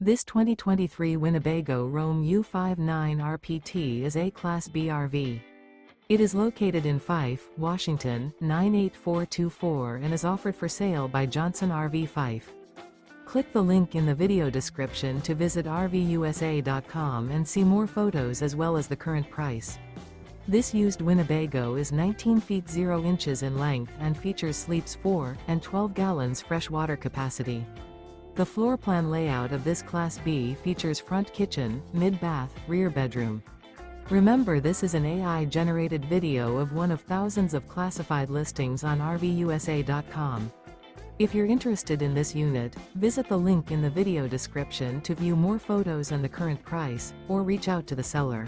This 2023 Winnebago Roam U59RPT is a Class B RV. It is located in Fife, Washington, 98424 and is offered for sale by Johnson RV Fife. Click the link in the video description to visit RVUSA.com and see more photos as well as the current price. This used Winnebago is 19 feet 0 inches in length and features sleeps 4 and 12 gallons fresh water capacity. The floor plan layout of this Class B features front kitchen, mid-bath, rear bedroom. Remember, this is an AI-generated video of one of thousands of classified listings on RVUSA.com. If you're interested in this unit, visit the link in the video description to view more photos and the current price, or reach out to the seller.